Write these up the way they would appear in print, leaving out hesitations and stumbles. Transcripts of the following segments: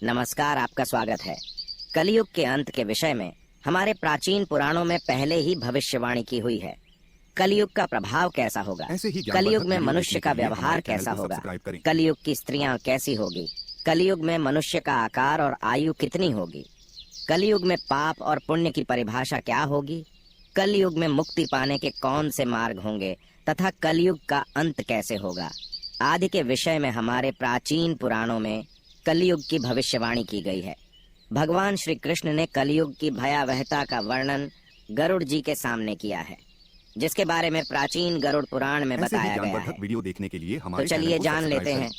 नमस्कार, आपका स्वागत है। कलयुग के अंत के विषय में हमारे प्राचीन पुराणों में पहले ही भविष्यवाणी की हुई है। कलयुग का प्रभाव कैसा होगा, कलयुग में मनुष्य का व्यवहार कैसा होगा, कलयुग की स्त्रियां कैसी होगी, कलयुग में मनुष्य का आकार और आयु कितनी होगी, कलयुग में पाप और पुण्य की परिभाषा क्या होगी, कलयुग में मुक्ति पाने के कौन से मार्ग होंगे तथा कलयुग का अंत कैसे होगा आदि के विषय में हमारे प्राचीन पुराणों में कलयुग की भविष्यवाणी की गई है। भगवान श्री कृष्ण ने कलयुग की भयावहता का वर्णन गरुड़ जी के सामने किया है, जिसके बारे में प्राचीन गरुड़ पुराण में बताया गया है। वीडियो देखने के लिए तो चलिए जान लेते हैं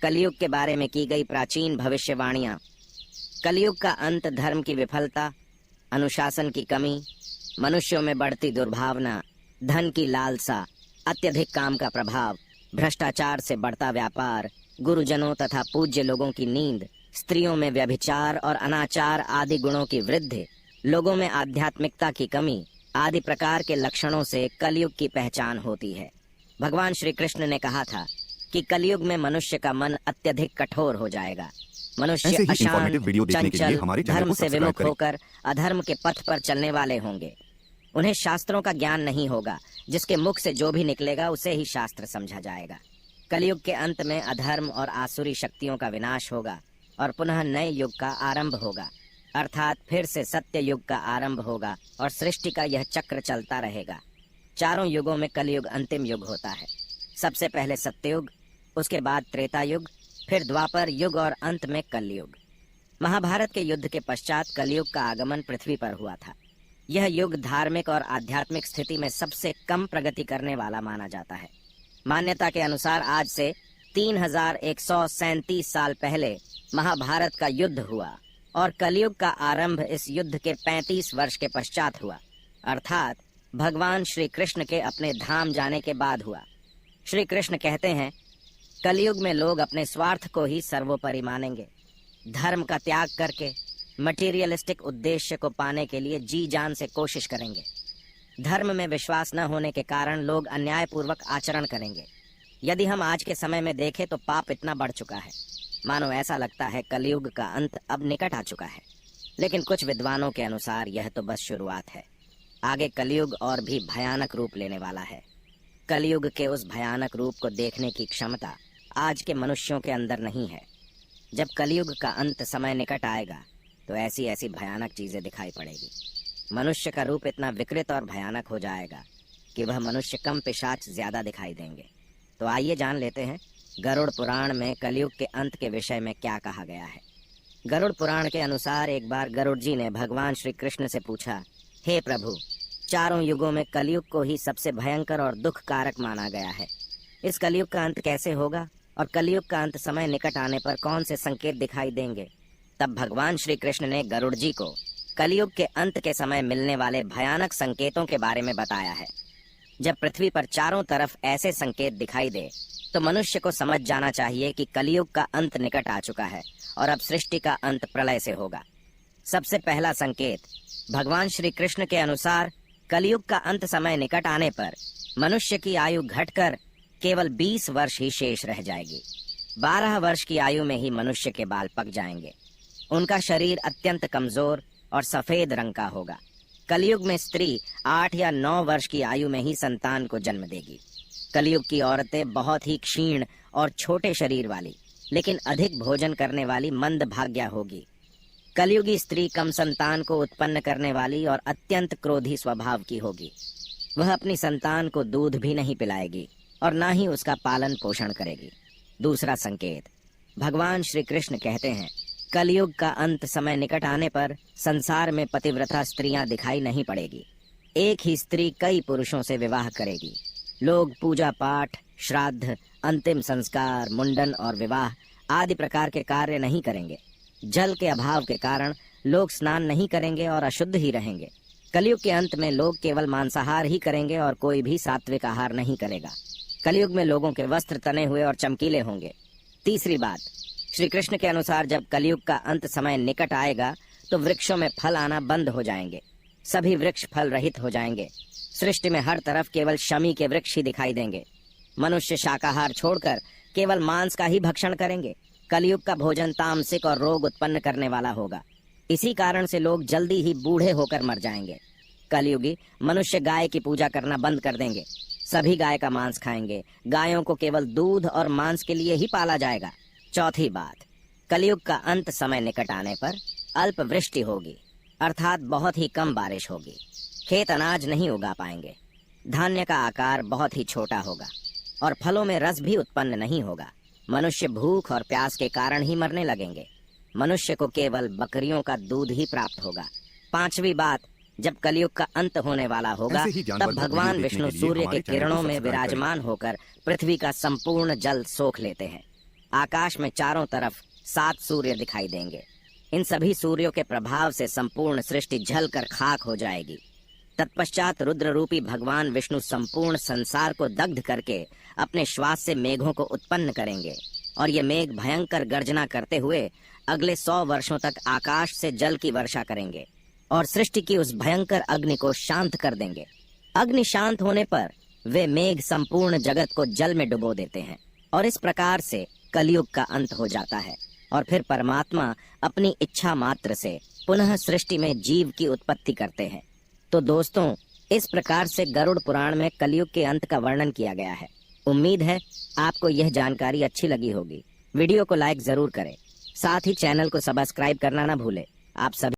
कलयुग के बारे में की गई प्राचीन भविष्यवाणियां। कलयुग का अंत धर्म की विफलता, अनुशासन की कमी, मनुष्यों में बढ़ती दुर्भावना, धन की लालसा, अत्यधिक काम का प्रभाव, भ्रष्टाचार से बढ़ता व्यापार, गुरुजनों तथा पूज्य लोगों की नींद, स्त्रियों में व्यभिचार और अनाचार आदि गुणों की वृद्धि, लोगों में आध्यात्मिकता की कमी आदि प्रकार के लक्षणों से कलयुग की पहचान होती है। भगवान श्री कृष्ण ने कहा था कि कलयुग में मनुष्य का मन अत्यधिक कठोर हो जाएगा। मनुष्य अशांत, चंचल, धर्म से विमुख होकर अधर्म के पथ पर चलने वाले होंगे। उन्हें शास्त्रों का ज्ञान नहीं होगा, जिसके मुख से जो भी निकलेगा उसे ही शास्त्र समझा जाएगा। कलयुग के अंत में अधर्म और आसुरी शक्तियों का विनाश होगा और पुनः नए युग का आरंभ होगा, अर्थात फिर से सत्य युग का आरंभ होगा और सृष्टि का यह चक्र चलता रहेगा। चारों युगों में कलयुग अंतिम युग होता है। सबसे पहले सत्ययुग, उसके बाद त्रेता युग, फिर द्वापर युग और अंत में कलयुग। महाभारत के युद्ध के पश्चात कलयुग का आगमन पृथ्वी पर हुआ था। यह युग धार्मिक और आध्यात्मिक स्थिति में सबसे कम प्रगति करने वाला माना जाता है। मान्यता के अनुसार आज से 3137 साल पहले महाभारत का युद्ध हुआ और कलयुग का आरंभ इस युद्ध के 35 वर्ष के पश्चात हुआ, अर्थात भगवान श्री कृष्ण के अपने धाम जाने के बाद हुआ। श्री कृष्ण कहते हैं, कलयुग में लोग अपने स्वार्थ को ही सर्वोपरि मानेंगे। धर्म का त्याग करके मटेरियलिस्टिक उद्देश्य को पाने के लिए जी जान से कोशिश करेंगे। धर्म में विश्वास न होने के कारण लोग अन्यायपूर्वक आचरण करेंगे। यदि हम आज के समय में देखें तो पाप इतना बढ़ चुका है, मानो ऐसा लगता है कलयुग का अंत अब निकट आ चुका है। लेकिन कुछ विद्वानों के अनुसार यह तो बस शुरुआत है। आगे कलयुग और भी भयानक रूप लेने वाला है। कलयुग के उस भयानक रूप को देखने की क्षमता आज के मनुष्यों के अंदर नहीं है। जब कलयुग का अंत समय निकट आएगा तो ऐसी ऐसी भयानक चीजें दिखाई पड़ेगी। मनुष्य का रूप इतना विकृत और भयानक हो जाएगा कि वह मनुष्य कम पिशाच ज्यादा दिखाई देंगे। तो आइए जान लेते हैं गरुड़ पुराण में कलयुग के अंत के विषय में क्या कहा गया है। गरुड़ पुराण के अनुसार एक बार गरुड़ जी ने भगवान श्री कृष्ण से पूछा, हे प्रभु, चारों युगों में कलयुग को ही सबसे भयंकर और दुख कारक माना गया है। इस कलयुग का अंत कैसे होगा और कलयुग का अंत समय निकट आने पर कौन से संकेत दिखाई देंगे? तब भगवान श्री कृष्ण ने गरुड़ जी को कलयुग के अंत के समय मिलने वाले भयानक संकेतों के बारे में बताया है। जब पृथ्वी पर चारों तरफ ऐसे संकेत दिखाई दे तो मनुष्य को समझ जाना चाहिए कि कलयुग का अंत निकट आ चुका है और अब सृष्टि का अंत प्रलय से होगा। सबसे पहला संकेत, भगवान श्री कृष्ण के अनुसार कलयुग का अंत समय निकट आने पर मनुष्य की आयु घटकर केवल 20 वर्ष ही शेष रह जाएगी। 12 वर्ष की आयु में ही मनुष्य के बाल पक जाएंगे। उनका शरीर अत्यंत कमजोर और सफेद रंग का होगा। कलयुग में स्त्री 8 या 9 वर्ष की आयु में ही संतान को जन्म देगी। कलयुग की औरतें बहुत ही क्षीण और छोटे शरीर वाली लेकिन अधिक भोजन करने वाली मंद भाग्या होगी। कलयुगी स्त्री कम संतान को उत्पन्न करने वाली और अत्यंत क्रोधी स्वभाव की होगी। वह अपनी संतान को दूध भी नहीं पिलाएगी और ना ही उसका पालन पोषण करेगी। दूसरा संकेत, भगवान श्री कृष्ण कहते हैं, कलयुग का अंत समय निकट आने पर संसार में पतिव्रता स्त्रियां दिखाई नहीं पड़ेगी। एक ही स्त्री कई पुरुषों से विवाह करेगी। लोग पूजा पाठ, श्राद्ध, अंतिम संस्कार, मुंडन और विवाह आदि प्रकार के कार्य नहीं करेंगे। जल के अभाव के कारण लोग स्नान नहीं करेंगे और अशुद्ध ही रहेंगे। कलयुग के अंत में लोग केवल मांसाहार ही करेंगे और कोई भी सात्विक आहार नहीं करेगा। कलयुग में लोगों के वस्त्र तने हुए और चमकीले होंगे। तीसरी बात, श्री कृष्ण के अनुसार जब कलयुग का अंत समय निकट आएगा तो वृक्षों में फल आना बंद हो जाएंगे। सभी वृक्ष फल रहित हो जाएंगे। सृष्टि में हर तरफ केवल शमी के वृक्ष ही दिखाई देंगे। मनुष्य शाकाहार छोड़कर केवल मांस का ही भक्षण करेंगे। कलयुग का भोजन तामसिक और रोग उत्पन्न करने वाला होगा। इसी कारण से लोग जल्दी ही बूढ़े होकर मर जाएंगे। कलयुगी मनुष्य गाय की पूजा करना बंद कर देंगे। सभी गाय का मांस खाएंगे। गायों को केवल दूध और मांस के लिए ही पाला जाएगा। चौथी बात, कलयुग का अंत समय निकट आने पर अल्प वृष्टि होगी, अर्थात बहुत ही कम बारिश होगी। खेत अनाज नहीं उगा पाएंगे। धान्य का आकार बहुत ही छोटा होगा और फलों में रस भी उत्पन्न नहीं होगा। मनुष्य भूख और प्यास के कारण ही मरने लगेंगे। मनुष्य को केवल बकरियों का दूध ही प्राप्त होगा। पांचवी बात, जब कलयुग का अंत होने वाला होगा तब भगवान विष्णु सूर्य के किरणों में विराजमान होकर पृथ्वी का संपूर्ण जल सोख लेते हैं। आकाश में चारों तरफ 7 सूर्य दिखाई देंगे। इन सभी सूर्यों के प्रभाव से संपूर्ण सृष्टि जलकर खाक हो जाएगी। तत्पश्चात रुद्र रूपी भगवान विष्णु संपूर्ण संसार को दग्ध करके अपने श्वास से मेघों को उत्पन्न करेंगे और ये मेघ भयंकर गर्जना करते हुए अगले 100 वर्षों तक आकाश से जल की वर्षा करेंगे और सृष्टि की उस भयंकर अग्नि को शांत कर देंगे। अग्नि शांत होने पर वे मेघ संपूर्ण जगत को जल में डुबो देते हैं और इस प्रकार से कलयुग का अंत हो जाता है और फिर परमात्मा अपनी इच्छा मात्र से पुनः सृष्टि में जीव की उत्पत्ति करते हैं। तो दोस्तों, इस प्रकार से गरुड़ पुराण में कलयुग के अंत का वर्णन किया गया है। उम्मीद है आपको यह जानकारी अच्छी लगी होगी। वीडियो को लाइक जरूर करें, साथ ही चैनल को सब्सक्राइब करना ना भूलें। आप सभी